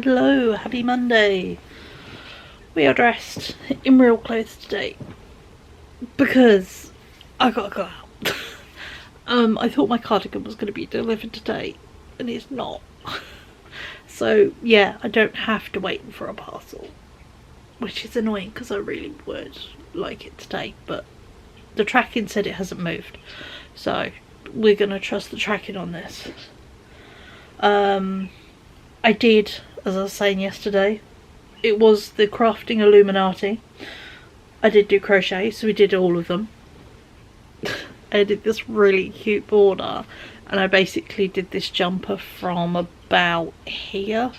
Hello, happy Monday. We are dressed in real clothes today because I gotta go out. I thought my cardigan was going to be delivered today and it's not. So yeah, I don't have to wait for a parcel, which is annoying because I really would like it today, but the tracking said it hasn't moved, so we're gonna trust the tracking on this. I did, as I was saying yesterday, it was the crafting Illuminati. I did do crochet, so we did all of them. I did this really cute border, and I basically did this jumper from about here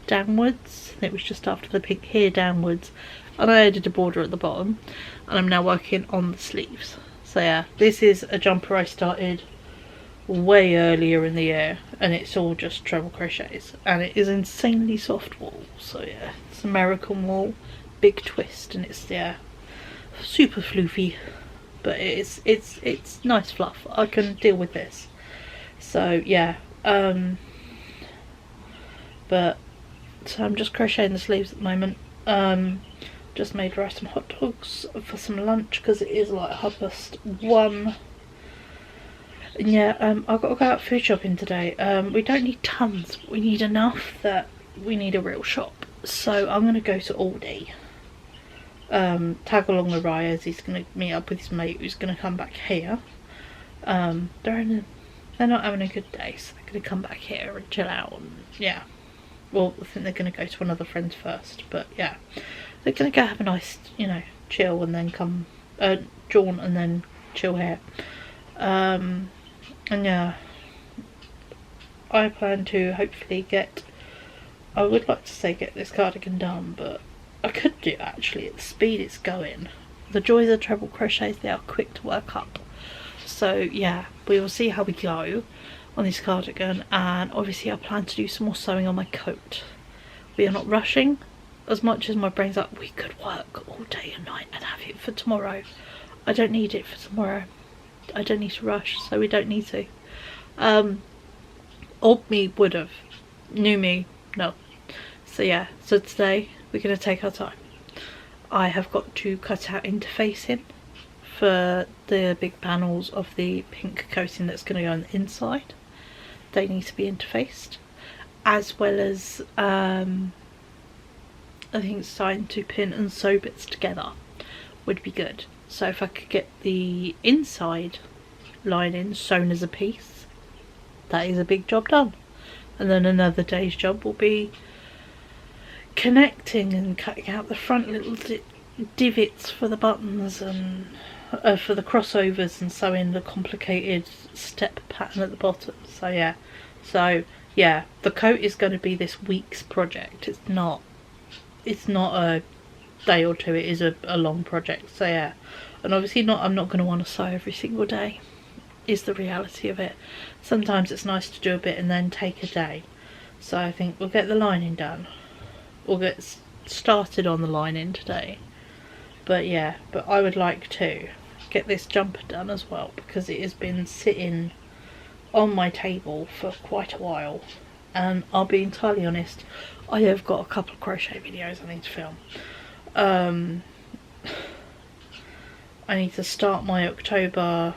downwards. It was just after the pink here downwards, and I added a border at the bottom, and I'm now working on the sleeves. So yeah, this is a jumper I started way earlier in the year, and it's all just treble crochets, and it is insanely soft wool. So yeah, it's American wool, big twist, and it's super floofy, but it's nice fluff. I can deal with this. So yeah, but so I'm just crocheting the sleeves at the moment. Just made rice and hot dogs for some lunch because it is like 1:30. And yeah, I've got to go out food shopping today. We don't need tons, but we need enough that we need a real shop. So I'm going to go to Aldi, tag along with Ryan as he's going to meet up with his mate who's going to come back here. They're not having a good day, so they're going to come back here and chill out. And yeah, well, I think they're going to go to another friend's first, but yeah, they're going to go have a nice, chill and then come jaunt and then chill here. And yeah, I plan to hopefully I would like to say get this cardigan done, but I could do actually at the speed it's going. The joys of treble crochets, they are quick to work up. So yeah, we will see how we go on this cardigan, and obviously I plan to do some more sewing on my coat. We are not rushing. As much as my brain's like, we could work all day and night and have it for tomorrow. I don't need it for tomorrow. I don't need to rush, so we don't need to. Old me would have. New me, no. So yeah, so today we're going to take our time. I have got to cut out interfacing for the big panels of the pink coating that's going to go on the inside. They need to be interfaced, as well as I think starting to pin and sew bits together would be good. So if I could get the inside lining sewn as a piece, that is a big job done. And then another day's job will be connecting and cutting out the front little divots for the buttons and for the crossovers, and sewing the complicated step pattern at the bottom. So yeah, the coat is going to be this week's project. It's not a day or two, it is a long project. So yeah, and obviously I'm not going to want to sew every single day, is the reality of it. Sometimes it's nice to do a bit and then take a day. So I think we'll get the lining done. We'll get started on the lining today. But yeah, but I would like to get this jumper done as well, because it has been sitting on my table for quite a while, and I'll be entirely honest, I have got a couple of crochet videos I need to film. I need to start my October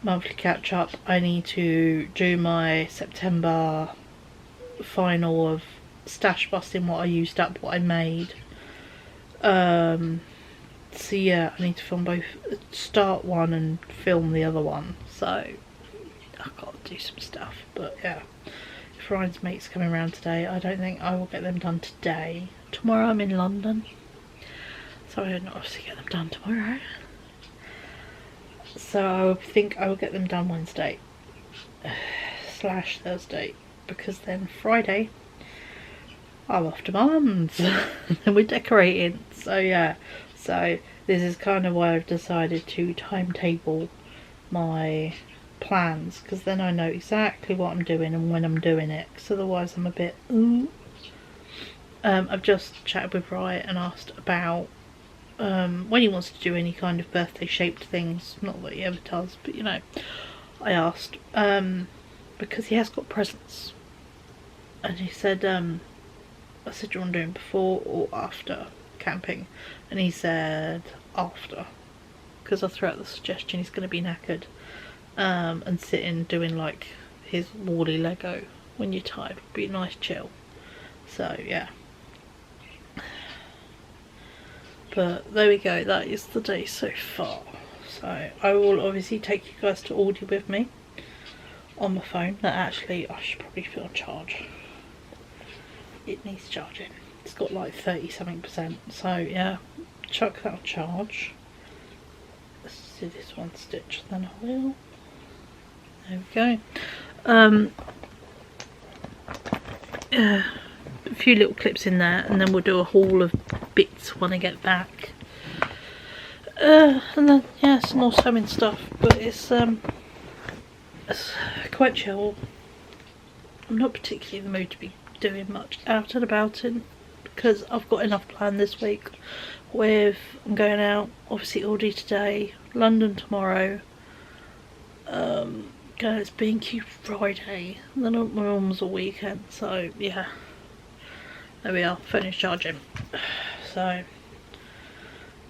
monthly catch up. I need to do my September final of stash busting, what I used up, what I made. So yeah, I need to film both, start one and film the other one. So I've got to do some stuff, but yeah. If Ryan's mate's coming around today, I don't think I will get them done today. Tomorrow I'm in London, so I don't obviously get them done tomorrow. So I think I will get them done Wednesday / Thursday, because then Friday I'm off to Mum's and we're decorating. So yeah, so this is kind of why I've decided to timetable my plans, because then I know exactly what I'm doing and when I'm doing it, because otherwise I'm a bit I've just chatted with Ryan and asked about when he wants to do any kind of birthday shaped things. Not that he ever does, but I asked because he has got presents And he said, I said, do you want to do them before or after camping? And he said after, because I threw out the suggestion he's going to be knackered, and sitting doing like his Wally Lego when you're tired would be a nice chill. So yeah, but there we go, that is the day so far. So I will obviously take you guys to Aldi with me on my phone. That actually I should probably put on charge. It needs charging. It's got like 30 something%. So yeah, chuck that on charge. Let's do this one stitch, then I will. There we go. A few little clips in there, and then we'll do a haul of bits when I get back. And then yeah, some more sewing stuff, but it's quite chill. I'm not particularly in the mood to be doing much out and about in, because I've got enough planned this week. With I'm going out, obviously Aldi today, London tomorrow, it's B&Q Friday, and then my mum's all weekend, so yeah, there we are, phone is charging. So,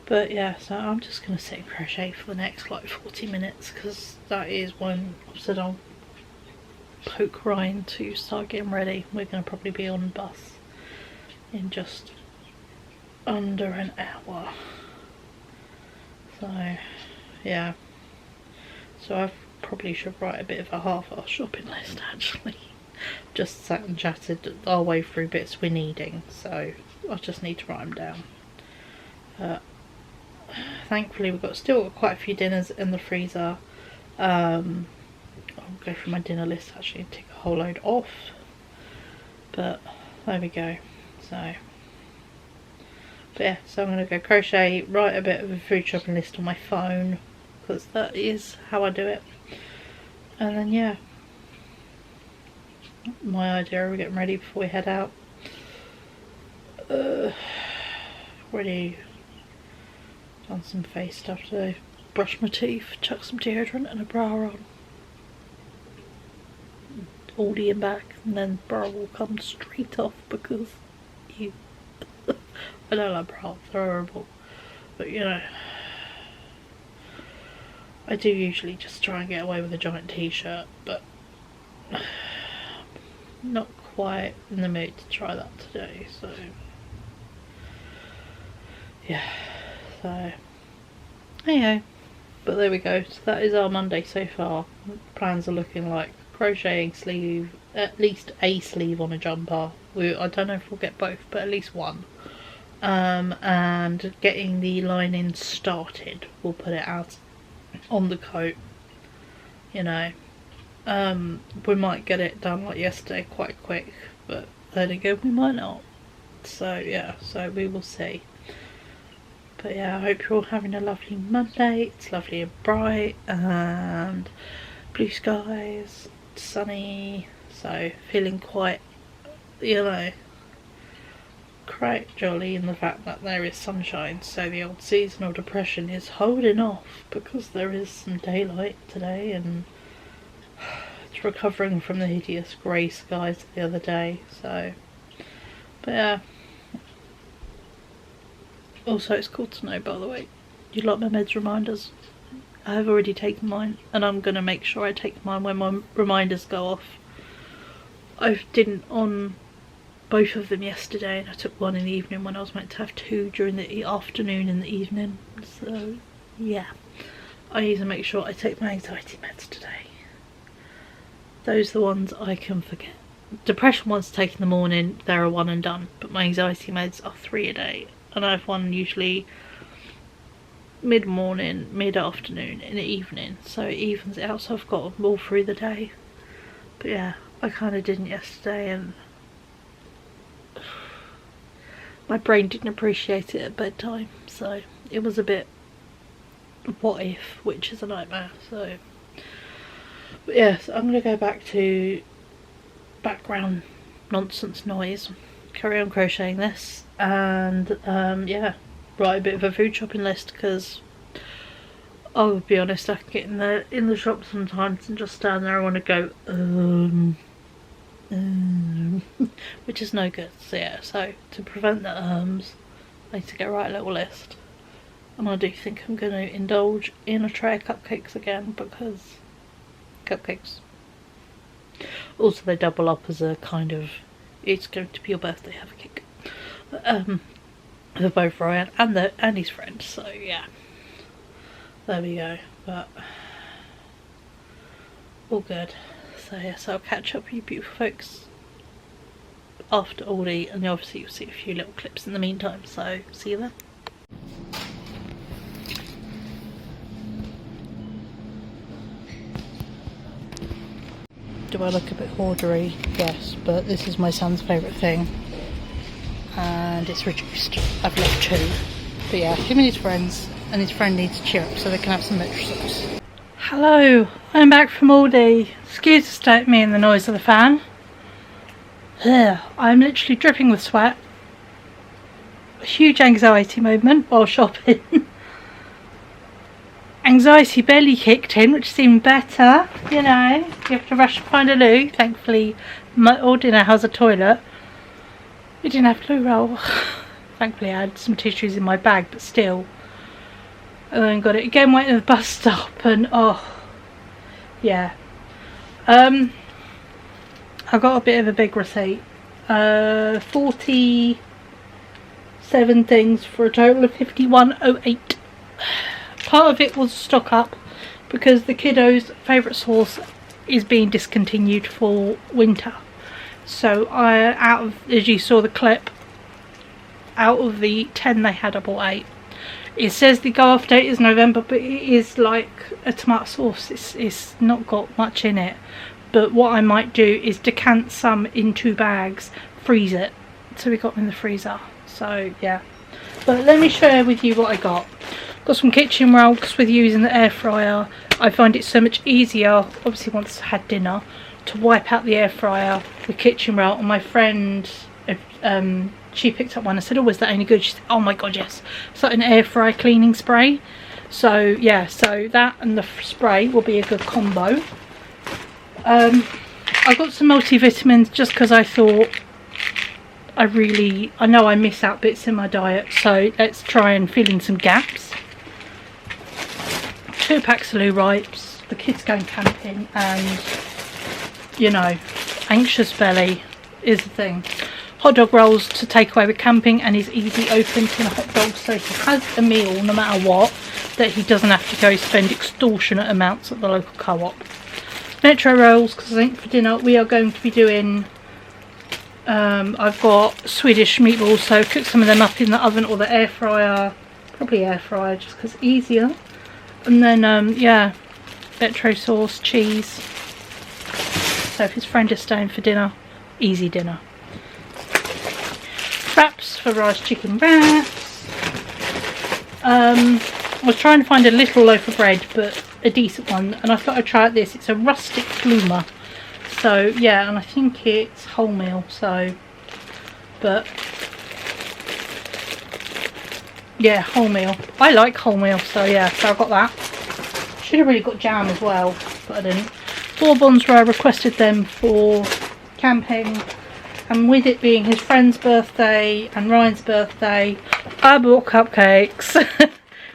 but yeah, so I'm just going to sit and crochet for the next like 40 minutes, because that is when I've said I'll poke Ryan to start getting ready. We're going to probably be on bus in just under an hour. So yeah, so I probably should write a bit of a half-ass shopping list actually. Just sat and chatted our way through bits we're needing, so I just need to write them down. Thankfully we've still got quite a few dinners in the freezer. I'll go through my dinner list actually and take a whole load off, but there we go. So but yeah, so I'm going to go crochet, write a bit of a food shopping list on my phone, because that is how I do it. And then yeah, my idea of getting ready before we head out. Already done some face stuff today. Brush my teeth, chuck some deodorant and a bra on. Aldi and back, and then bra will come straight off because you I don't like bras, they're horrible. But you know, I do usually just try and get away with a giant t-shirt, but not quite in the mood to try that today, so yeah, so anyhow, but there we go. So that is our Monday so far. Plans are looking like crocheting sleeve, at least a sleeve on a jumper. I don't know if we'll get both, but at least one. And getting the lining started. We'll put it out on the coat, you know. We might get it done like yesterday quite quick, but then again we might not. So yeah, so we will see. But yeah, I hope you're all having a lovely Monday. It's lovely and bright and blue skies, sunny, so feeling quite, you know, quite jolly in the fact that there is sunshine. So the old seasonal depression is holding off because there is some daylight today, and it's recovering from the hideous grey skies the other day. So, but yeah. Also, it's cool to know, by the way, you like my meds reminders? I have already taken mine, and I'm going to make sure I take mine when my reminders go off. I didn't on both of them yesterday, and I took one in the evening when I was meant to have two during the afternoon and the evening. So yeah, I need to make sure I take my anxiety meds today. Those are the ones I can forget. Depression ones take in the morning, they're a one and done, but my anxiety meds are 3 a day, and I have one usually mid-morning, mid-afternoon, in the evening, so it evens it out, so I've got them all through the day. But yeah, I kind of didn't yesterday, and my brain didn't appreciate it at bedtime, so it was a bit what if, which is a nightmare. So but yes, I'm going to go back to background nonsense noise, carry on crocheting this, and yeah, write a bit of a food shopping list, because I'll be honest, I can get in the shop sometimes and just stand there and want to go which is no good. So yeah, so to prevent the I need to get a right little list. And I do think I'm going to indulge in a tray of cupcakes again, because cupcakes. Also, they double up as a kind of, it's going to be your birthday, have a cake. For both Ryan and his friend, so yeah. There we go, but all good. So yes, I'll catch up with you beautiful folks after Aldi, and obviously you'll see a few little clips in the meantime, so see you then. Do I look a bit hoardery? Yes, but this is my son's favourite thing, and it's reduced. I've left 2, but yeah, him and his friends, and his friend needs to cheer up so they can have some extra sauce. Hello, I'm back from Aldi. Excuse the state of me and the noise of the fan. I'm literally dripping with sweat. A huge anxiety moment while shopping. Anxiety barely kicked in, which seemed better, you know. You have to rush and find a loo. Thankfully, my Aldi has a toilet. We didn't have loo roll. Thankfully, I had some tissues in my bag, but still. And then got it again, went to the bus stop, and oh, yeah. I got a bit of a big receipt. 47 things for a total of 51.08. Part of it was stock up because the kiddos' favourite sauce is being discontinued for winter. So out of, as you saw the clip, out of the 10 they had, I bought 8. It says the go off date is November, but it is like a tomato sauce. It's not got much in it. But what I might do is decant some in 2 bags, freeze it. So we got them in the freezer. So yeah. But let me share with you what I got. Got some kitchen roll, because with using the air fryer, I find it so much easier, obviously once I had dinner, to wipe out the air fryer with kitchen roll. And my friend, she picked up one. I said, oh, is that any good? She said, oh my god, yes. It's like an air fryer cleaning spray. So yeah, so that and the spray will be a good combo. I got some multivitamins just because I thought I know I miss out bits in my diet, so let's try and fill in some gaps. 2 packs of loo ripes, the kids going camping, and you know, anxious belly is the thing. Hot dog rolls to take away with camping, and is easy opened in a hot dog, so he has a meal no matter what, that he doesn't have to go spend extortionate amounts at the local co-op. Metro rolls, because I think for dinner we are going to be doing, I've got Swedish meatballs, so cook some of them up in the oven or the air fryer, probably air fryer just because it's easier. And then yeah, Metro sauce, cheese. So if his friend is staying for dinner, easy dinner. Wraps for rice chicken wraps. I was trying to find a little loaf of bread, but a decent one, and I thought I'd try out this. It's a rustic bloomer. So yeah, and I think it's wholemeal, so, but yeah, wholemeal. I like wholemeal, so yeah, so I got that. Should have really got jam as well, but I didn't. Bourbons, where I requested them for camping, and with it being his friend's birthday and Ryan's birthday, I bought cupcakes.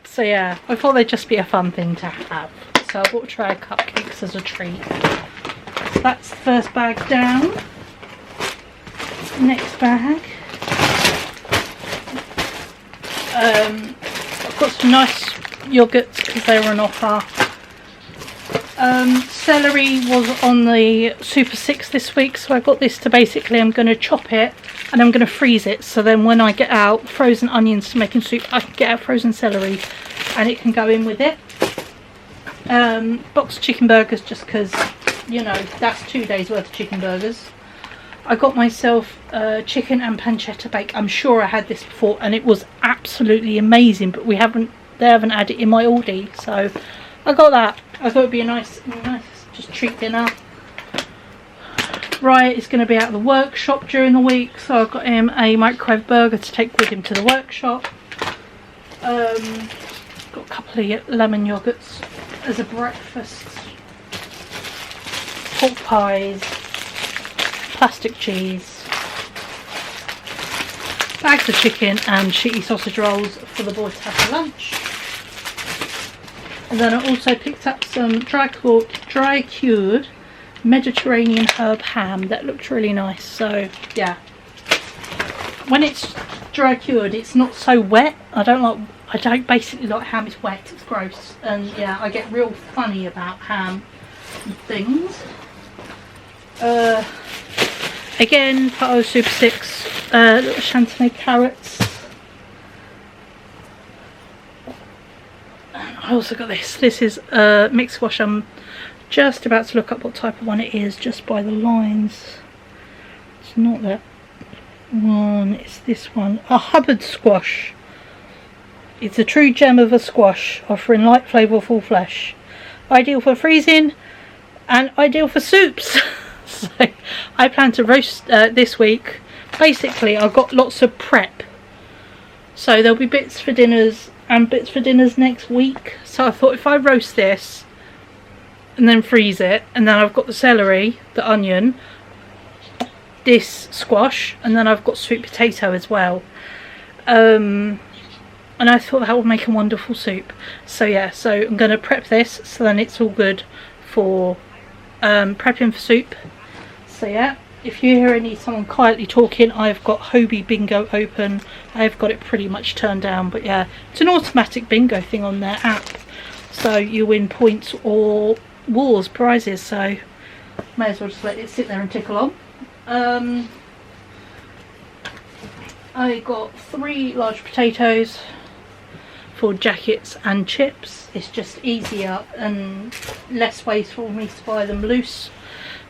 So yeah, I thought they'd just be a fun thing to have. So I bought a tray of cupcakes as a treat. So that's the first bag down. Next bag. I've got some nice yogurts because they were on offer. Celery was on the Super 6 this week, so I got this to basically, I'm going to chop it and I'm going to freeze it, so then when I get out frozen onions to making soup, I can get out frozen celery and it can go in with it. Box of chicken burgers, just because, you know, that's 2 days worth of chicken burgers. I got myself chicken and pancetta bake. I'm sure I had this before and it was absolutely amazing, but they haven't had it in my Aldi, so I got that. I thought it'd be a nice just treat dinner. Riot is going to be out of the workshop during the week, so I've got him a microwave burger to take with him to the workshop. Got a couple of lemon yogurts as a breakfast. Pork pies, plastic cheese, bags of chicken and shitty sausage rolls for the boys to have for lunch. And then I also picked up some dry cured Mediterranean herb ham that looked really nice. So yeah, when it's dry cured it's not so wet. I don't basically like ham is wet, it's gross. And yeah, I get real funny about ham and things. Again, part of Super 6, little chantenay carrots. And I also got this. This is mixed squash. I'm just about to look up what type of one it is just by the lines. It's not that one, it's this one. A Hubbard squash. It's a true gem of a squash, offering light, flavourful flesh. Ideal for freezing and ideal for soups. So I plan to roast this week. Basically I've got lots of prep, so there'll be bits for dinners and bits for dinners next week. So I thought if I roast this and then freeze it, and then I've got the celery, the onion, this squash, and then I've got sweet potato as well, and I thought that would make a wonderful soup. So yeah, so I'm going to prep this so then it's all good for prepping for soup. So yeah, if you hear someone quietly talking, I've got Hobie Bingo open. I've got it pretty much turned down, but yeah, it's an automatic bingo thing on their app, so you win points or wars prizes, so may as well just let it sit there and tickle on. I got 3 large potatoes for jackets and chips. It's just easier and less wasteful for me to buy them loose,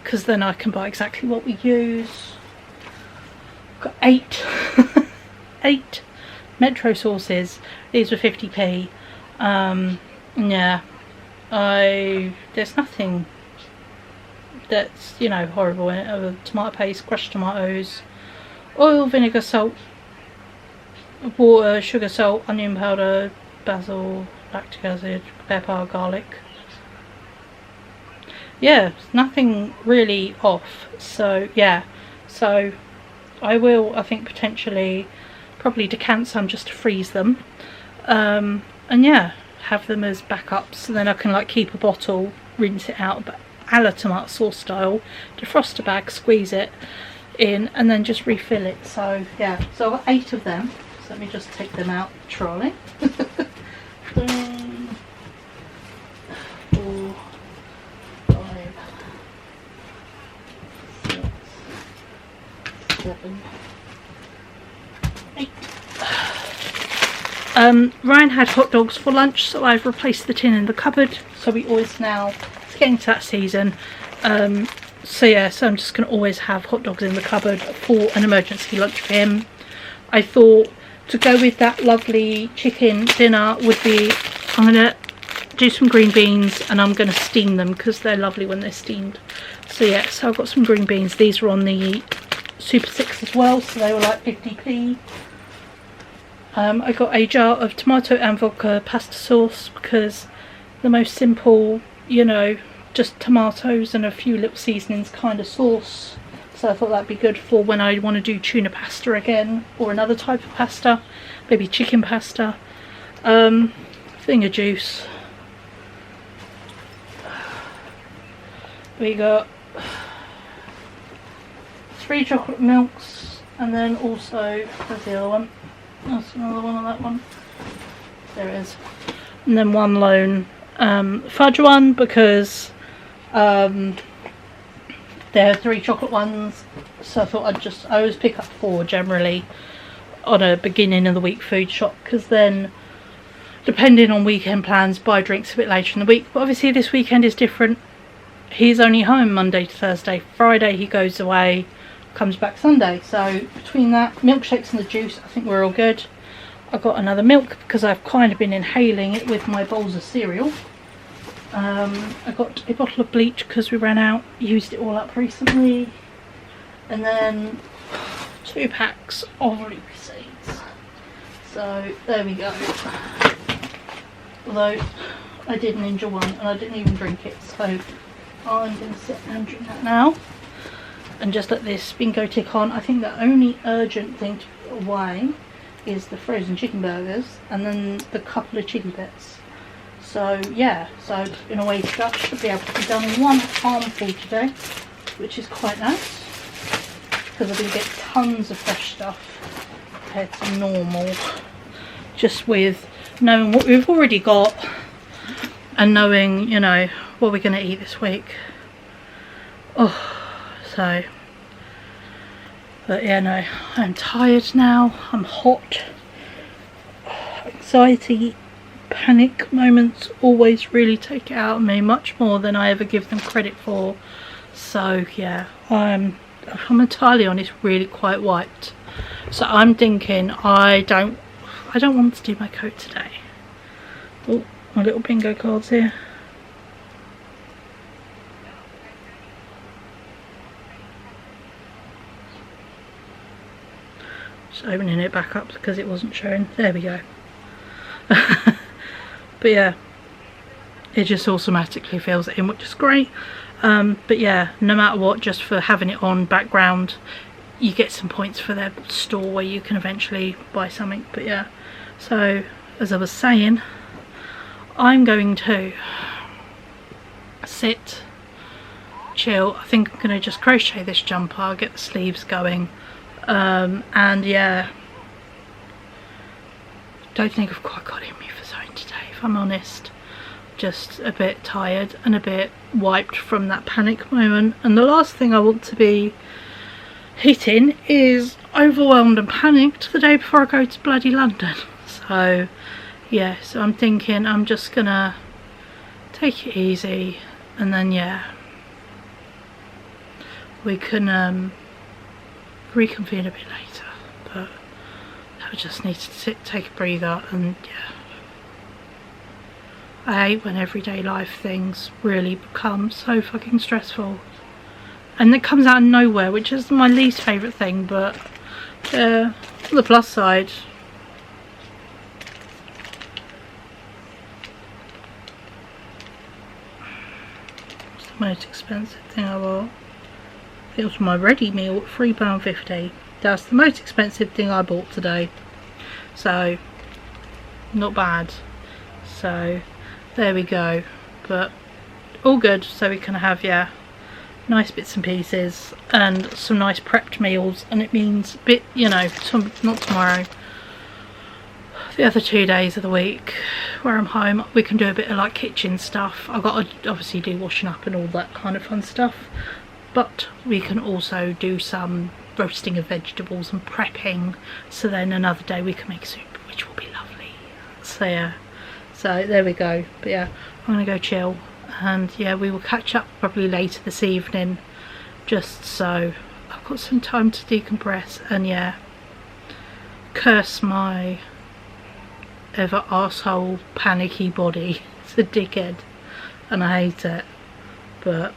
because then I can buy exactly what we use. Got 8 Metro sauces. These were 50p. Yeah, there's nothing that's, you know, horrible in it. Tomato paste, crushed tomatoes, oil, vinegar, salt, water, sugar, salt, onion powder, basil, lactic acid, pepper, garlic. Yeah, nothing really off. So yeah, so I will, I think, potentially probably decant some just to freeze them, and yeah, have them as backups, so then I can like keep a bottle, rinse it out, but a la tomato sauce style, defrost a bag, squeeze it in, and then just refill it. So yeah, so I've got 8 of them. So let me just take them out the trolley. 3, 4, 5, 6, 7, 8. Ryan had hot dogs for lunch, so I've replaced the tin in the cupboard. So we always now, it's getting to that season. So yeah, so I'm just going to always have hot dogs in the cupboard for an emergency lunch for him. I thought to go with that lovely chicken dinner would be, I'm going to do some green beans and I'm going to steam them because they're lovely when they're steamed. So yeah, so I've got some green beans. These were on the Super 6 as well, so they were like 50p. I got a jar of tomato and vodka pasta sauce because the most simple, you know, just tomatoes and a few little seasonings kind of sauce. So I thought that'd be good for when I want to do tuna pasta again, or another type of pasta, maybe chicken pasta. Thing of juice. We got 3 chocolate milks, and then also, where's the other one? That's another one on that one. There it is. And then 1 lone fudge one, because there are 3 chocolate ones, so I thought I always pick up 4 generally on a beginning of the week food shop, because then depending on weekend plans, buy drinks a bit later in the week. But obviously this weekend is different. He's only home Monday to Thursday. Friday he goes away, comes back Sunday. So between that, milkshakes and the juice, I think we're all good. I got another milk because I've kind of been inhaling it with my bowls of cereal. I got a bottle of bleach because we ran out, used it all up recently. And then 2 packs of leaf seeds. So there we go. Although I did ninja one and I didn't even drink it, so I'm going to sit and drink that now. and just let this bingo tick on. I think the only urgent thing to put away is the frozen chicken burgers and then the couple of chili bits. So yeah, so in a way stuff should be able to be done in one armful today, which is quite nice because I'm going to get tons of fresh stuff compared to normal, just with knowing what we've already got and knowing, you know, what we're going to eat this week. Oh, so, but yeah, no, I'm tired now, I'm hot. Anxiety, panic moments always really take it out of me, much more than I ever give them credit for. So yeah, if I'm entirely honest, really quite wiped. So I'm thinking I don't want to do my coat today. Oh, my little bingo cards here. Just opening it back up because it wasn't showing. There we go. But yeah, it just automatically fills it in, which is great. But yeah, no matter what, just for having it on background, you get some points for their store where you can eventually buy something. But yeah, so as I was saying, I'm going to sit, chill. I think I'm going to just crochet this jumper, get the sleeves going, and yeah, don't think I've quite got it in me for sewing today, if I'm honest. Just a bit tired and a bit wiped from that panic moment, and the last thing I want to be hitting is overwhelmed and panicked the day before I go to bloody London. So yeah, so I'm thinking I'm just gonna take it easy, and then yeah, we can reconvene a bit later, but I just need to sit, take a breather, and yeah, I hate when everyday life things really become so fucking stressful and it comes out of nowhere, which is my least favourite thing. But on the plus side, it's the most expensive thing I bought. It was my ready meal at £3.50. That's the most expensive thing I bought today, so not bad. So there we go, but all good. So we can have, yeah, nice bits and pieces and some nice prepped meals, and it means bit, you know, not tomorrow, the other 2 days of the week where I'm home, we can do a bit of like kitchen stuff. I've got to obviously do washing up and all that kind of fun stuff, but we can also do some roasting of vegetables and prepping, so then another day we can make soup, which will be lovely. So yeah, so there we go. But yeah, I'm gonna go chill, and yeah, we will catch up probably later this evening, just so I've got some time to decompress and yeah, curse my ever arsehole panicky body. It's a dickhead and I hate it, but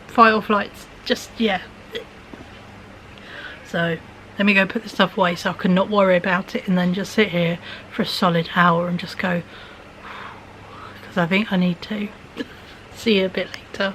fight or flight's just, yeah. So let me go put the stuff away so I can not worry about it, and then just sit here for a solid hour and just go, because I think I need to. See you a bit later.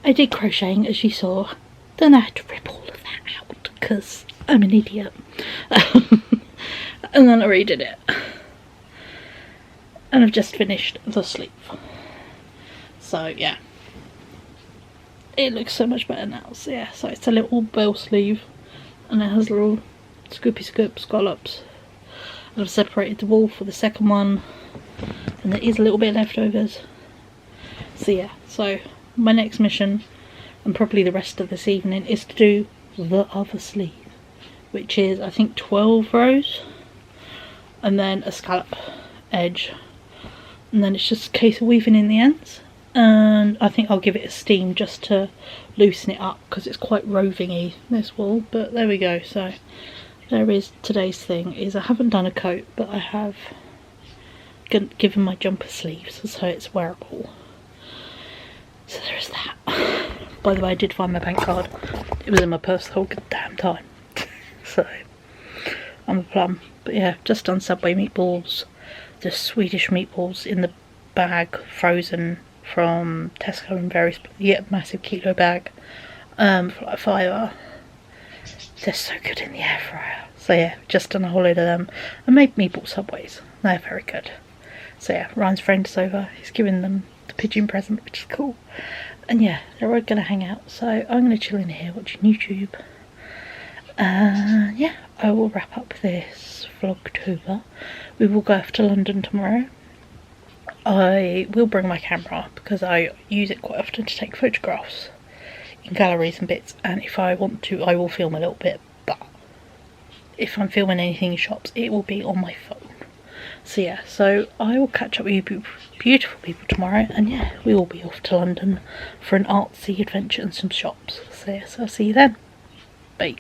I did crocheting, as you saw, then I had to rip all of that out because I'm an idiot. And then I redid it, and I've just finished the sleeve. So yeah, it looks so much better now. So yeah, so it's a little bell sleeve and it has little scoopy scoop scallops, and I've separated the wool for the second one, and there is a little bit of leftovers. So yeah, so my next mission and probably the rest of this evening, is to do the other sleeve, which is I think 12 rows and then a scallop edge, and then it's just a case of weaving in the ends. And I think I'll give it a steam just to loosen it up because it's quite roving-y, this wool. But there we go. So there is today's thing. Is I haven't done a coat, but I have given my jumper sleeves so it's wearable. So there is that. By the way, I did find my bank card. It was in my purse the whole damn time. So I'm a plum. But yeah, just done Subway meatballs, the Swedish meatballs in the bag, frozen from Tesco and various, massive kilo bag, for like £5. They're so good in the air fryer. So yeah, just done a whole load of them. I made meatball Subways. They're very good. So yeah, Ryan's friend is over. He's giving them the pigeon present, which is cool. And yeah, they're all gonna hang out. So I'm gonna chill in here watching YouTube. Yeah, I will wrap up this Vlogtober. We will go off to London tomorrow. I will bring my camera because I use it quite often to take photographs in galleries and bits, and if I want to I will film a little bit, but if I'm filming anything in shops it will be on my phone. So yeah, so I will catch up with you beautiful people tomorrow, and yeah, we will be off to London for an artsy adventure and some shops. So yes, I'll see you then. Bye.